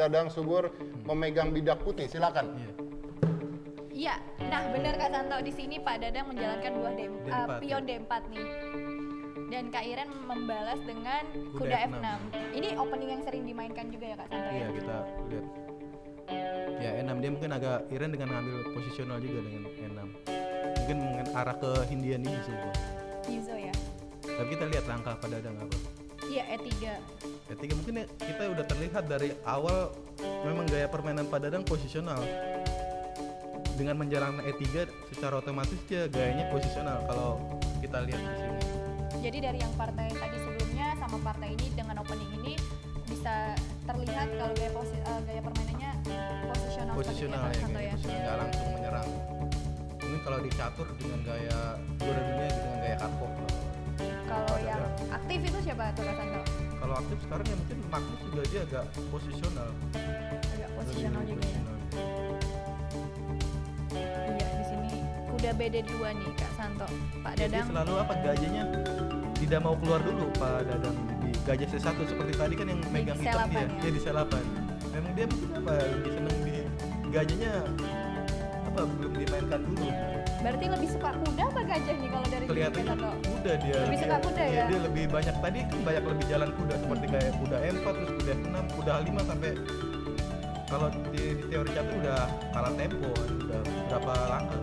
Dadang Subur memegang bidak putih. Silakan. Iya, nah benar Kak Santo, di sini Pak Dadang menjalankan buah pion D4 nih. Dan Kak Iren membalas dengan kuda F6. Ini opening yang sering dimainkan juga ya Kak Santo ya? Iya, kita lihat. Ya E6 dia mungkin agak Iren dengan ngambil posisional juga dengan E6. Mungkin arah ke Hindian ini semua. Izo ya. Tapi kita lihat langkah Pak Dadang apa. Iya, E3. E3 mungkin ya, kita udah terlihat dari awal memang gaya permainan Pak Dadang posisional. Dengan menjalankan E3 secara otomatis dia gayanya posisional kalau kita lihat di sini. Jadi dari yang partai tadi sebelumnya sama partai ini dengan opening ini bisa terlihat kalau gaya permainannya posisional Posisional seperti ya, Kak Santo ya. nggak langsung menyerang. Mungkin kalau di catur dengan gaya juara dunia dengan gaya Karpov. Kalau yang aktif itu siapa tuh Kak Santo? Kalau aktif sekarang ya mungkin Magnus juga dia agak posisional. Agak posisional Lebih juga ya. posisional. Iya, di sini kuda BD2 nih Kak Santo. Pak Jadi Dadang selalu apa gajahnya tidak mau keluar dulu Pak Dadang di gajah C1 seperti tadi kan yang megang hitam selapan dia, ya? dia di selapan. Memang dia mungkin apa lebih seneng di gajahnya apa belum dimainkan dulu. berarti lebih suka kuda apa gajah nih kalau dari Kelihatannya Kak Santo? kuda dia. Lebih suka kuda ya? Dia lebih banyak tadi kan banyak lebih jalan kuda seperti kayak kuda M4 terus kuda F6, kuda H5 sampai kalau di teori catur udah kalah tempo kan, udah berapa langkah.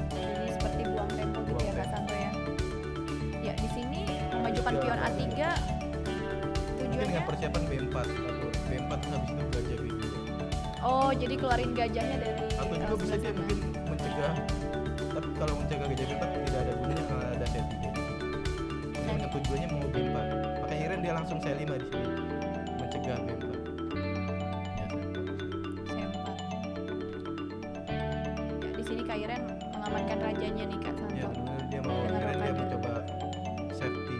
Jadi seperti buang tempo gitu ya Kak Santo ya. Ya di sini memajukan Iya. pion A3 Mungkin tujuannya. dengan persiapan B4 atau B4 terus habis itu gajah B2. Oh jadi keluarin gajahnya dari Atau juga bisa sebelah dia sana. mungkin mencegah, tapi kalau mencegah gajah B4 tidak ada gunanya karena ada C3. Ini dengan tujuannya mau B4. Makanya Iren dia langsung C5 di sini mencegah B4. Ya, C4. Ya di sini Kak Iren mengamankan rajanya nih Kak Santo. ya benar dia mau Dengan Iren dia rokade. mencoba safety.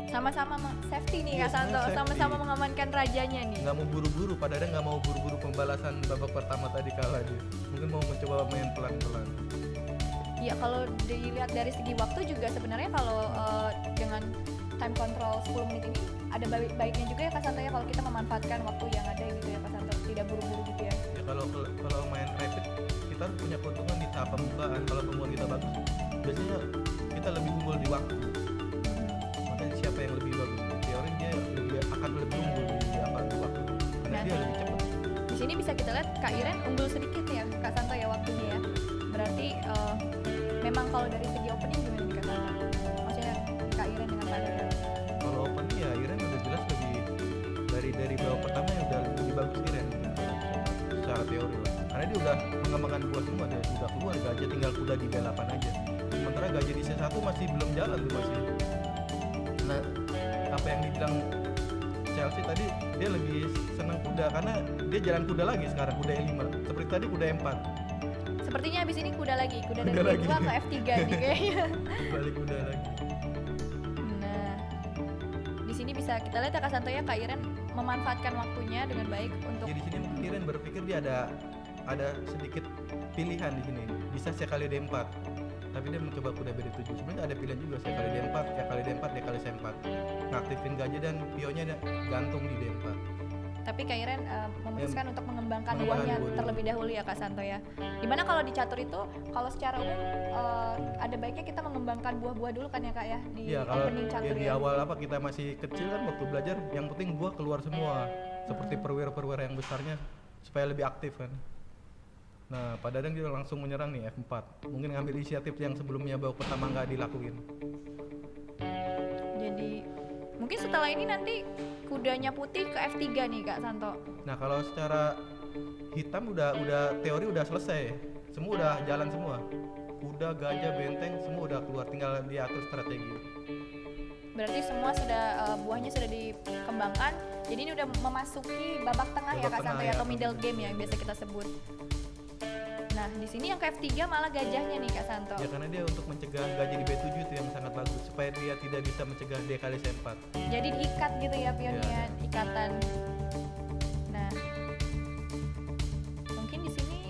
Sama-sama safety nih Iya, Kak Santo, sebenarnya sama-sama safety. mengamankan rajanya nih. Nggak mau buru-buru, padahal nggak mau buru-buru pembalasan babak pertama tadi kalah dia. Mungkin mau mencoba main pelan-pelan. Ya kalau dilihat dari segi waktu juga sebenarnya kalau dengan time control 10 menit ini ada baiknya juga ya Kak Santo ya kalau kita memanfaatkan waktu yang ada gitu ya Kak Santo, tidak buru-buru gitu ya. Ya kalau main rapid kita punya keuntungan di tahap pembukaan. Kalau pembukaan kita bagus, biasanya kita lebih unggul di waktu. Makanya siapa yang lebih bagus? Teori dia akan lebih unggul di apa di waktu. Karena Nah. dia lebih cepat. Di sini bisa kita lihat Kak Iren unggul sedikit ya Kak Santo ya waktunya ya. Berarti memang kalau dari segi opening gimana nih Kak Santo? Maksudnya Kak Iren dengan Pak Dadang. Kalau open ya Iren udah jelas lebih dari babak pertama yang udah lebih bagus Iren secara teori lah. Karena dia udah mengembangkan buah semua, dia udah keluar gajah tinggal kuda di B8 aja. Sementara gajah di C1 masih belum jalan tuh masih. Nah, apa yang dibilang Chelsea tadi dia lebih senang kuda karena dia jalan kuda lagi sekarang kuda E5 seperti tadi kuda E4 Sepertinya habis ini kuda lagi, kuda Kuda dari lagi. B2 ke F3 nih kayaknya. balik kuda lagi. Nah, di sini bisa kita lihat ya Kak Santo ya Kak Iren memanfaatkan waktunya dengan baik untuk Jadi di sini mungkin Iren berpikir dia ada sedikit pilihan di sini bisa sekali D4 tapi dia mencoba kuda BD7 sebenarnya ada pilihan juga sekali D4 ya kali D4 dia kali C4 ngaktifin gajah dan pionnya gantung di D4. tapi Kak Iren memutuskan untuk mengembangkan Mengembangkan buahnya buah dulu. terlebih dahulu ya Kak Santo ya. Dimana kalau di catur itu kalau secara umum ada baiknya kita mengembangkan buah-buah dulu kan ya Kak ya di Iya kalau opening ya, catur di ya. awal apa kita masih kecil kan waktu belajar yang penting buah keluar semua seperti perwira-perwira yang besarnya supaya lebih aktif kan. Nah Pak Dadang dia langsung menyerang nih F4 mungkin ngambil inisiatif yang sebelumnya babak pertama nggak dilakuin. Jadi mungkin setelah ini nanti kudanya putih ke F3 nih Kak Santo. Nah kalau secara hitam udah teori udah selesai semua udah jalan semua kuda gajah benteng semua udah keluar tinggal diatur strategi. Berarti semua sudah buahnya sudah dikembangkan. Jadi ini udah memasuki babak tengah ya Babak Kak Santo tengah ya, ya, atau middle game ya yang biasa kita sebut. Nah, di sini yang ke F3 malah gajahnya nih Kak Santo. Ya karena dia untuk mencegah gajah di B7 itu yang sangat bagus supaya dia tidak bisa mencegah D kali C4. Jadi diikat gitu ya pionnya, Ya. ikatan. Nah, mungkin di sini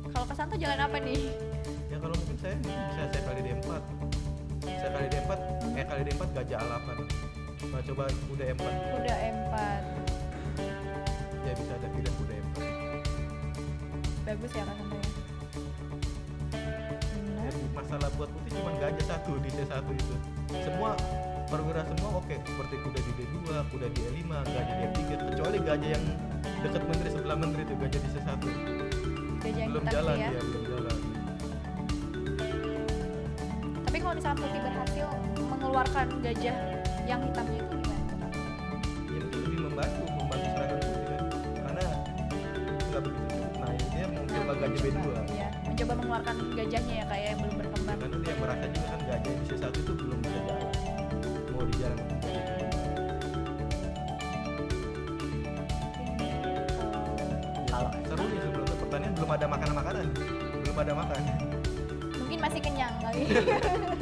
kalau Kak Santo jalan apa nih? Ya kalau mungkin saya bisa saya kali D4 saya kali D4 kali D4 gajah A8 coba kuda M4 Kuda M4. ya bagus ya Kak Santo ya. Benar. Jadi masalah buat putih cuma gajah satu di C1 itu. Semua perwira semua oke, seperti kuda di D2, kuda di E5, gajah di E3, kecuali gajah yang dekat menteri sebelah menteri itu gajah di C1. Gajah yang Belum hitam jalan itu ya. dia, belum jalan. Tapi kalau misalnya putih berhasil mengeluarkan gajah yang hitamnya itu gimana? Ya mungkin lebih membantu serangan putih kan. Karena nggak begitu cepat. Nah ini dia mau coba gajah B2. Iya, mencoba mengeluarkan gajahnya ya kayak yang belum Ya, berkembang. karena dia merasa juga kan gajah di C1 itu belum bisa jalan. Mau di jalan Kalau seru nih sebelum ke pertanian belum ada makanan-makanan. Belum ada makan. mungkin masih kenyang kali.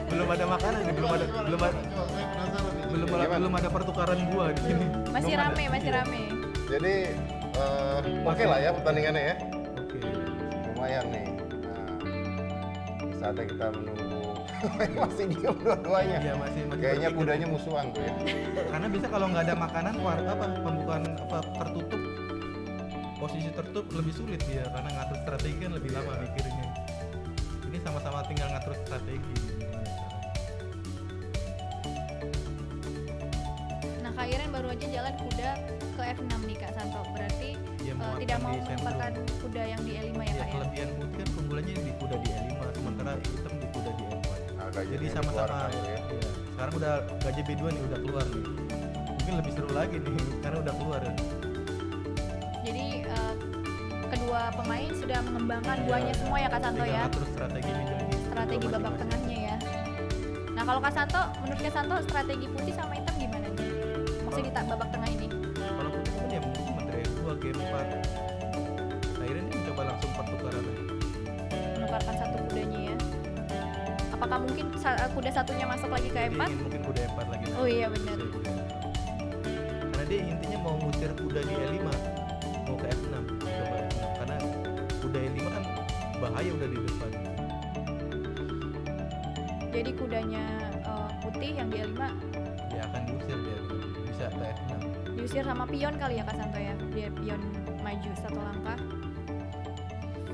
Belum ada makanan nih, belum ada belum ada pertukaran buah di sini. Masih Belum ada. rame, masih Iya. rame. Jadi oke lah ya pertandingannya ya. Oke. Lumayan nih. Nah, saatnya kita menunggu. Masih diem dua-duanya. Iya masih Kayaknya berpikir. kudanya musuhan tuh ya. Karena bisa kalau nggak ada makanan pembukaan tertutup, posisi tertutup lebih sulit dia karena ngatur strategi kan lebih lama mikirnya. Ini sama-sama tinggal ngatur strategi. Nah, Kak Iren baru aja jalan kuda ke F6 nih Kak Santo. Berarti Dia tidak mau di sentrum. menempatkan kuda yang di E5 ya Ya, Kak ya. kelebihan putih kan keunggulannya di kuda di E5, sementara hitam di kuda di E4. Nah, Jadi gajahnya sama-sama dikeluarkan tuh ya. ya. Sekarang udah gajah B2 nih udah keluar nih. Mungkin lebih seru lagi nih karena udah keluar. Jadi kedua pemain sudah mengembangkan buahnya semua ya Kak Santo Tinggal ya. ngatur strategi Strategi babak tengahnya ya. Nah, kalau Kak Santo, menurut Kak Santo strategi putih sama hitam gimana nih? Maksudnya di babak tengah ini. Kalau putih kan ya mungkin menteri 2 game 4. Akhirnya dia mencoba langsung pertukaran. Menukarkan satu kudanya ya. Apakah mungkin kuda satunya masuk lagi ke Dia E4? ingin mungkin kuda E4 lagi. Oh iya, benar. Karena dia intinya mau ngusir kuda di E5, mau ke F6, coba F6. Karena kuda E5 kan bahaya udah di depan. Jadi kudanya putih yang di E5 Dia akan diusir dia, bisa ke F6. diusir sama pion kali ya Kak Santo ya. Dia pion maju satu langkah.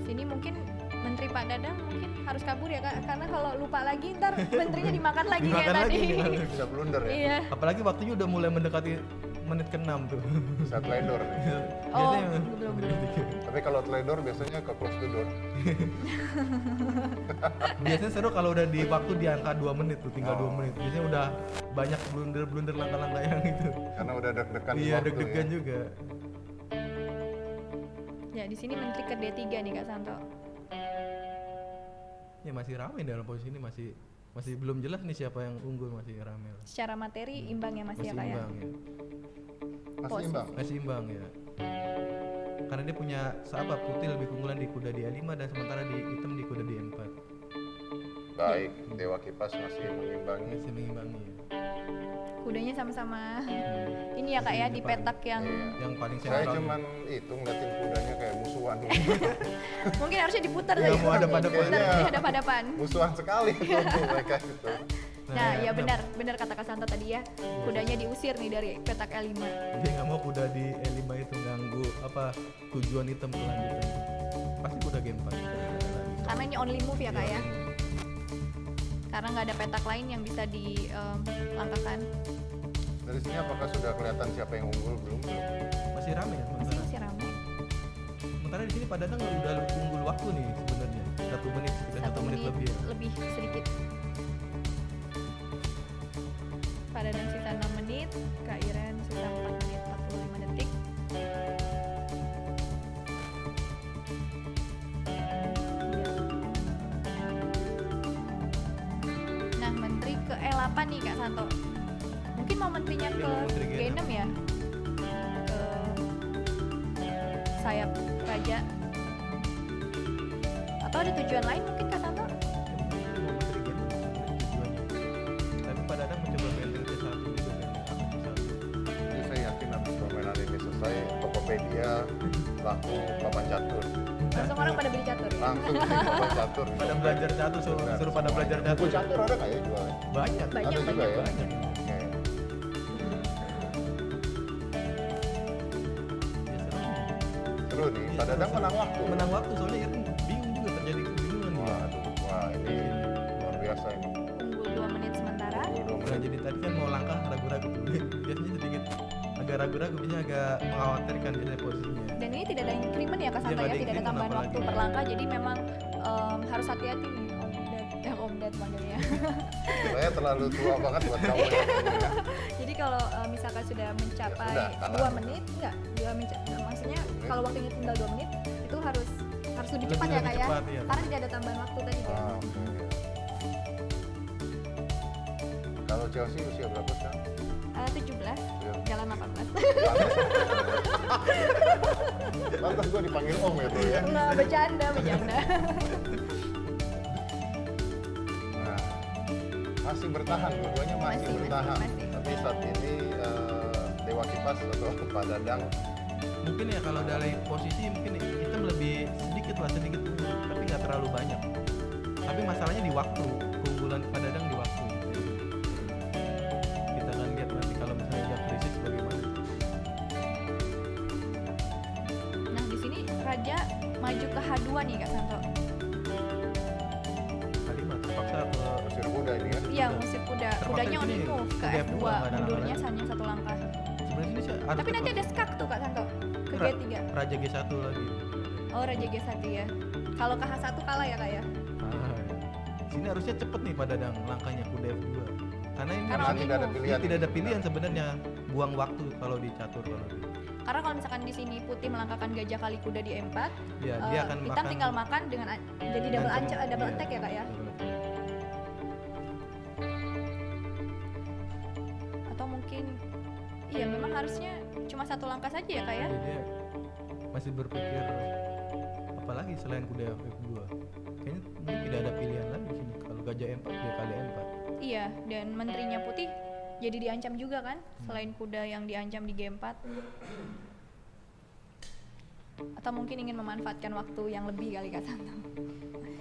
Sini mungkin Menteri Pak Dadang mungkin harus kabur ya Kak, karena kalau lupa lagi ntar menterinya dimakan lagi kayak Dimakan tadi. lagi, dimakan. Bisa blunder ya. Iya. Apalagi waktunya udah mulai mendekati menit ke-6 tuh. Bisa teledor. Oh, Biasanya belum. Tapi kalau teledor biasanya ke close the door. Biasanya seru kalau udah di waktu di angka 2 menit tuh, tinggal Oh. 2 menit. Biasanya udah banyak blunder-blunder langkah-langkah yang itu. Karena udah deg-degan di Iya, waktu deg-degan ya. juga. Ya, di sini Menteri ke D3 nih Kak Santo. Ya masih ramai dalam posisi ini, masih belum jelas nih siapa yang unggul, masih ramai. Secara materi imbang ya Mas Masih ya Kak ya. imbang ya. Masih Posisi. imbang. Masih imbang ya. Karena dia punya sahabat putih lebih keunggulan di kuda di E5 dan sementara di hitam di kuda di E4. Baik, Dewa Kipas masih mengimbangi. Masih mengimbangi. Ya. Kudanya sama-sama ini ya Kak ya di petak yang Iya. Yang paling Saya sentral. cuman itu ngeliatin kudanya kayak musuhan. mungkin harusnya diputar Iya, tadi. mau hadap-hadapan. Diputar, Iya. hadap-hadapan. Musuhan sekali itu tuh mereka itu. Nah, ya benar kata Kak Santo tadi ya. Kudanya diusir nih dari petak E5. Dia nggak mau kuda di E5 itu ganggu tujuan hitam kelanjutan. Pasti kuda game 4. Karena ini only move ya Kak ya. Karena nggak ada petak lain yang bisa dilangkahkan. Dari sini apakah sudah kelihatan siapa yang unggul belum? Masih rame ya Masih sementara. masih ramai. Sementara di sini Pak Dadang udah unggul waktu nih sebenarnya. 1 menit, sekitar 1 menit lebih. Ya. lebih sedikit. Pada dan sisa 6 menit, Kak Iren sisa 4 menit 45 detik. Nah, menteri ke E8 nih Kak Santo. Mungkin mau menterinya Iya, ke mau menteri G6 ya? Ke sayap raja. Atau ada tujuan lain mungkin Kak Santo? Mau menteri game tujuannya. Tapi Pak Dadang mencoba benteng ke 1 juga kan. Jadi saya yakin habis permainan ini selesai, Tokopedia laku papan catur. Langsung orang pada beli catur ya? Langsung beli papan catur. Pada belajar catur, suruh pada belajar Buku catur. catur ada nggak ya jualnya? Banyak. Banyak, Ada juga ya? banyak. Oke. Ya, seru. justru nih, Iya, Pak Dadang terus menang waktu. menang waktu soalnya Iren bingung juga, terjadi kebingungan dia. Waduh, wah ini luar biasa ini. Unggul 2 menit sementara. Unggul 2 Nah, menit. jadi tadi kan mau langkah ragu-ragu tuh. Biasanya sedikit agak ragu-ragu, biasanya agak mengkhawatirkan biasanya posisinya. Dan ini tidak ada increment ya Kak Santo Iya, nggak ya, ada tidak ada increment tambahan waktu apalagi. per langkah, jadi memang harus hati-hati nih Om Dad panggilnya. Saya terlalu tua banget buat kamu ya. Jadi kalau misalkan sudah mencapai Ya, sudah, kalah. 2 menit, maksudnya kalau waktunya tinggal 2 menit itu harus lebih cepat ya Kak ya. cepat, iya. Karena tidak ada tambahan waktu tadi kan. Ah, oke. Kalau Chelsea usia berapa sekarang? 17, Ya. jalan 18. Lantas gue dipanggil Om ya tuh ya. Nah, bercanda. Nah, masih bertahan, dua-duanya masih bertahan. masih. Tapi saat ini Dewa Kipas atau Pak Dadang Mungkin ya kalau dari posisi mungkin hitam lebih sedikit unggul, tapi nggak terlalu banyak. Tapi masalahnya di waktu, keunggulan Pak Dadang di waktu. Kita akan lihat nanti kalau misalnya udah krisis bagaimana. Nah, di sini Raja maju ke H2 nih Kak Santo. Kalimat terpaksa ke Mesir Kuda ini ya. Iya, musik kuda. Terpaksa Kudanya di on sini, move ke kuda F2, F2, nggak ada mundurnya langkah hanya 1 langkah. sebenarnya ini sih harus Tapi nanti ada skak tuh Kak Santo ke G3. Raja G1 lagi. Oh, Raja G1 ya. Kalau ke H1 kalah ya Kak ya? Ah, sini harusnya cepet nih Pak Dadang langkahnya kuda F2. Karena ini Karena Karena tidak ada move. pilihan. tidak ada pilihan sebenarnya, buang waktu kalau di catur kalau di. Karena kalau misalkan di sini Putih melangkahkan gajah kali kuda di E4, Ya, dia akan hitam makan. tinggal makan dengan jadi double iya, attack ya Kak ya? double attack. Atau mungkin iya memang harusnya cuma 1 langkah saja ya Kak ya? Jadi dia masih berpikir apalagi selain kuda F2. Kayaknya mungkin tidak ada pilihan lagi di sini. Kalau gajah E4 dia kali E4. Iya, dan menterinya Putih jadi diancam juga kan? Selain kuda yang diancam di G4. Atau mungkin ingin memanfaatkan waktu yang lebih kali Kak Santo.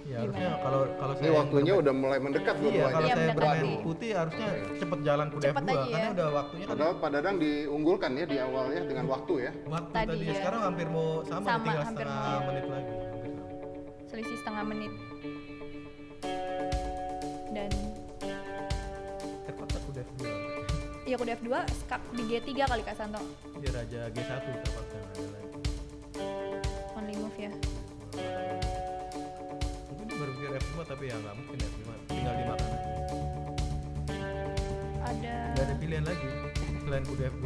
Ya Gimana? harusnya kalau Ini saya waktunya udah mulai mendekat Iya, dua-duanya. kalau Iya, saya mendekati. bermain putih harusnya cepet jalan kuda Cepet F2 aja ya. karena udah waktunya kan Padahal Pak Dadang diunggulkan ya di awal ya dengan waktu ya. waktu Tadi tadi, ya. sekarang hampir mau sama, Sama, tinggal hampir setengah mau. menit lagi. Hampir sama. Selisih setengah menit. Dan Terpaksa kuda F2. iya kuda F2 skak di G3 kali Kak Santo. Dia raja G1 terpaksa nggak ada lagi. Only move ya. Mungkin dia berpikir F5 tapi ya nggak mungkin F5 tinggal dimakan. Ada Nggak ada pilihan lagi selain kuda F2.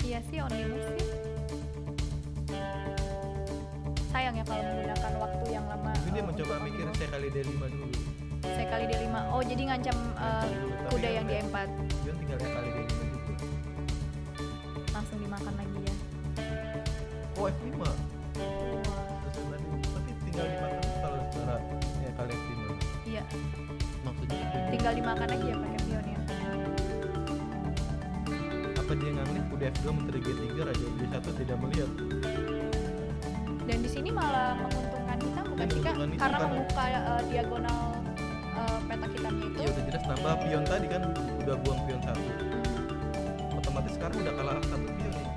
iya sih only move sih. Sayang ya kalau menggunakan waktu yang lama. Mungkin dia untuk mencoba only mikir move. saya kali D5 dulu. Saya kali D5. Oh, jadi ngancam dulu. Tapi kuda kan yang di udah- E4 Dia tinggal ya kali D5 juga. langsung dimakan lagi ya. Oh F5. Wah. Terus tadi tapi tinggal dimakan kalau secara ya kali F5. Iya, Maksudnya itu tinggal dimakan aja ya pakai pion ya. apa dia ngambil kuda F2 menteri G3 raja G1 tidak melihat. Dan di sini malah menguntungkan hitam bukan sih Kak? Menguntungkan hitam Karena karena- membuka diagonal petak hitamnya itu. Iya udah jelas nambah pion tadi kan udah buang pion 1. Otomatis sekarang udah kalah 1 pion nih.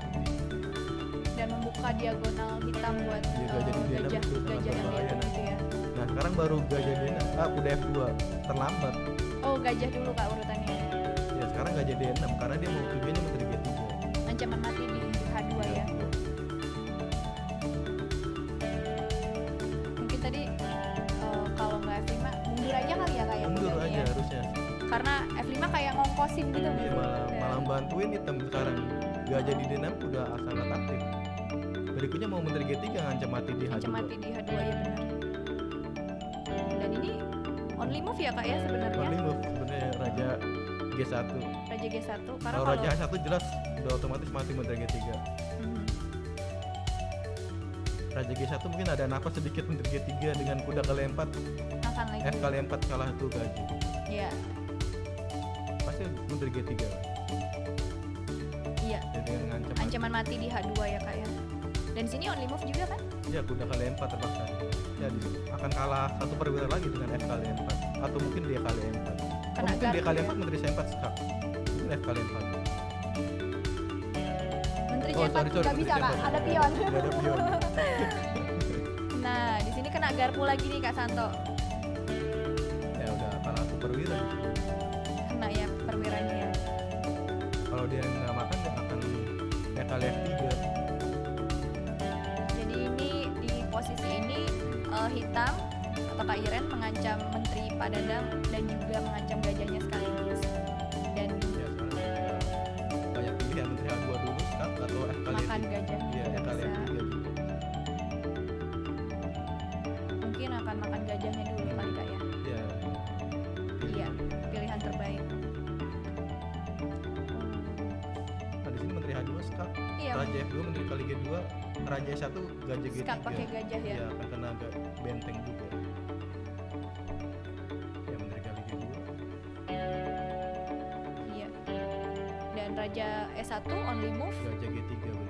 Dan membuka diagonal hitam buat Iya, gajah di D6 gajah itu sangat gajah yang berbahaya diatur nanti. itu ya. Nah sekarang baru gajah D6 kuda F2 terlambat. Oh, gajah dulu Kak urutannya. Ya sekarang gajah D6 karena dia mau tujuannya menteri G3. Ancaman mati di H2 ya. Mungkin tadi kalau nggak F5 mundur aja kali ya Kak ya. Mundur kudanya aja ya. harusnya. Karena F5 kayak ngongkosin gitu. Iya malah Ya. malah bantuin hitam sekarang. Gajah di D6 udah sangat aktif. Berikutnya mau menteri G3 ngancam mati di H2. Ancam mati di H2 ya benar. Dan ini only move ya Kak ya sebenarnya. Only move sebenarnya raja G1. Raja G1 karena Kalau kalau raja H1 jelas udah otomatis mati menteri G3. Mhm. Raja G1 mungkin ada napas sedikit menteri G3 dengan kuda kali 4. akan lagi. F kali 4 kalah tuh gajah. Iya. Pasti menteri G3 lah. Iya. Jadi dengan ngancam mati. Ancaman mati di H2 ya Kak ya. Dan sini only move juga kan? Ya kuda kali 4 terpaksa. Jadi akan kalah 1 perwira lagi dengan F kali 4 atau mungkin dia kali 4. Kena Mungkin dia gardu kali ya. 4 menteri C4 skak. Mungkin F kali 4. Menteri Oh, Empat sorry, nggak bisa Menteri kak, Center. ada pion. Nggak ada pion. Nah, di sini kena garpu lagi nih Kak Santo. Ya udah kalah tuh perwira. Kena ya perwiranya ya. Kalau dia nggak makan dia akan kayak kali F3. Jadi ini di posisi ini hitam atau Kak Iren mengancam Menteri Pak Dadang dan juga mengancam gajahnya sekaligus. Dan Ya sekarang ya, banyak pilihan Menteri A2 dulu Skak atau kali makan F3. gajah Iya, juga kali bisa. F3 juga. Mungkin akan makan gajahnya dulu kali Kak ya. Iya. Iya, pilihan terbaik. Nah, di sini Menteri H2 Skak, Iya, Raja F2, Menteri kali G2, Raja S1, Gajah G3. Skak pakai gajah ya. Iya, akan kena agak benteng juga. Ya, Menteri kali G2. Iya. Dan Raja S1 only move. Gajah G3 berarti.